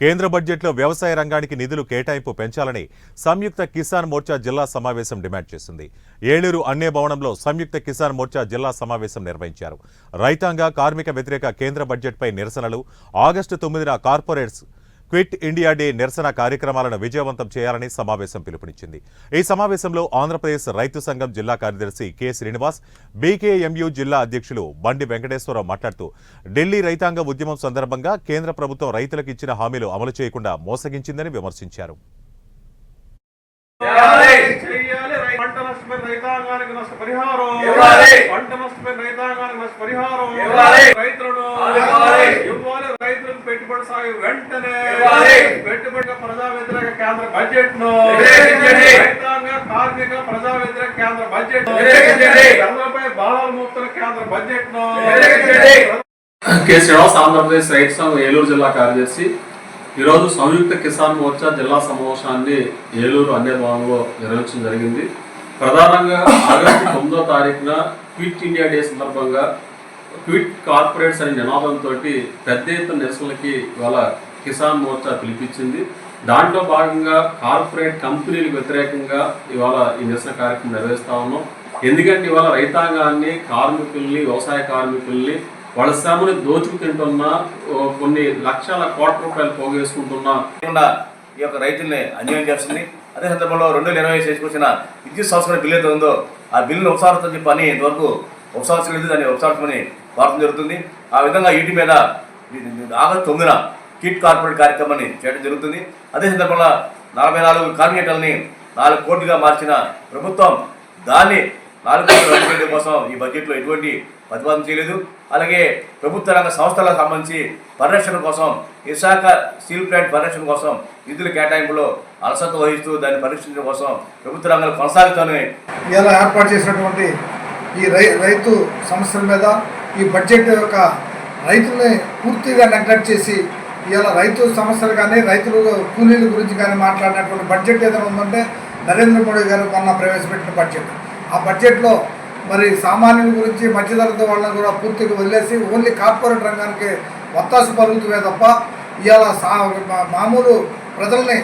కేంద్ర బడ్జెట్లో వ్యవసాయ రంగానికి నిధులు కేటాయింపు పెంచాలని సంయుక్త కిసాన్ మోర్చా జిల్లా సమావేశం డిమాండ్ చేసింది. ఏలూరు అన్నే భవనంలో సంయుక్త కిసాన్ మోర్చా జిల్లా సమావేశం నిర్వహించారు. రైతాంగ కార్మిక వ్యతిరేక కేంద్ర బడ్జెట్పై నిరసనలు, ఆగస్టు 9న కార్పొరేట్స్ క్విట్ ఇండియా డే నిరసన కార్యక్రమాలను విజయవంతం చేయాలని సమావేశం పిలుపునిచ్చింది. ఈ సమావేశంలో ఆంధ్రప్రదేశ్ రైతు సంఘం జిల్లా కార్యదర్శి కె శ్రీనివాస్, బీకేఎంయూ జిల్లా అధ్యక్షులు బండి వెంకటేశ్వరరావు మాట్లాడుతూ ఢిల్లీ రైతాంగ ఉద్యమం సందర్భంగా కేంద్ర ప్రభుత్వం రైతులకు ఇచ్చిన హామీలు అమలు చేయకుండా మోసగించిందని విమర్శించారు. పెట్టుబడి సాగు వెంటనే పెట్టుబడి ప్రజా వ్యతిరేక కేంద్ర బడ్జెట్ ను రైతాంగ కార్మిక ప్రజా వ్యతిరేక కేంద్ర బడ్జెట్ ధరలపై బాణాలు మోపుతున్న కేంద్ర బడ్జెట్ ను. కె శ్రీనివాస్, ఆంధ్రప్రదేశ్ రైతు సంఘం ఏలూరు జిల్లా కార్యదర్శి. ఈరోజు సంయుక్త కిసాన్ మోర్చా జిల్లా సమావేశాన్ని ఏలూరు అన్నే భవనంలో నిర్వహించడం జరిగింది. ప్రధానంగా ఆగస్టు 9వ తారీఖున క్విట్ ఇండియా డే సందర్భంగా క్విట్ కార్పొరేట్స్ అనే నినాదంతో పెద్ద ఎత్తున నిరసనలకి ఇవాళ కిసాన్ మోర్చా పిలిపించింది. దాంట్లో భాగంగా కార్పొరేట్ కంపెనీలకు వ్యతిరేకంగా ఇవాళ ఈ నిరసన కార్యక్రమం నిర్వహిస్తా ఉన్నాం. ఎందుకంటే ఇవాళ రైతాంగాన్ని, కార్మికుల్ని, వ్యవసాయ కార్మికుల్ని వాళ్ళ శ్రమని దోచుకు తింటున్నా, కొన్ని లక్షల కోట్ల రూపాయలు పోగేసుకుంటున్నా ఈ యొక్క రైతుల్ని అన్యాయం చేస్తుంది. అదే సందర్భంలో 2020 చేసుకొచ్చిన విద్యుత్ సంస్కరణ బిల్లు ఏదో ఉందో ఆ బిల్లును ఉపసారం చెప్పి పని ఇంతవరకు ఉపసారించలేదు. దాన్ని ఉపసారించమని కోరడం జరుగుతుంది. ఆ విధంగా వీటి మీద ఆగస్టు 9న కిట్ కార్పొరేట్ కార్యక్రమాన్ని చేయడం జరుగుతుంది. అదే సందర్భంగా 44 కార్మికేటర్లని 4 కోట్లుగా మార్చిన ప్రభుత్వం దాన్ని 4 కోట్ల రద్దు చేయడం కోసం ఈ బడ్జెట్లో ఎటువంటి ప్రతిపాదన చేయలేదు. అలాగే ప్రభుత్వ రంగ సంస్థలకు సంబంధించి పరిరక్షణ కోసం, విశాఖ స్టీల్ ప్లాంట్ పరిరక్షణ కోసం నిధుల కేటాయింపులో అలసత్వ వహిస్తూ దాన్ని పరీక్షించడం కోసం ప్రభుత్వ రంగాలు కొనసాగుతానే ఇలా ఏర్పాటు చేసినటువంటి ఈ రైతు సమస్యల మీద ఈ బడ్జెట్ యొక్క రైతుల్ని పూర్తిగా నెగ్లెక్ట్ చేసి ఇలా రైతు సమస్యలు కానీ, రైతులు కూలీల గురించి కానీ మాట్లాడినటువంటి బడ్జెట్ ఏదైనా ఉందంటే నరేంద్ర మోడీ గారు మొన్న ప్రవేశపెట్టిన బడ్జెట్. ఆ బడ్జెట్లో మరి సామాన్యుల గురించి, మధ్యతరగతి వాళ్ళని కూడా పూర్తిగా వదిలేసి ఓన్లీ కార్పొరేట్ రంగానికి ఒత్తాసు పలుకుతువే తప్ప ఇవాళ మామూలు ప్రజల్ని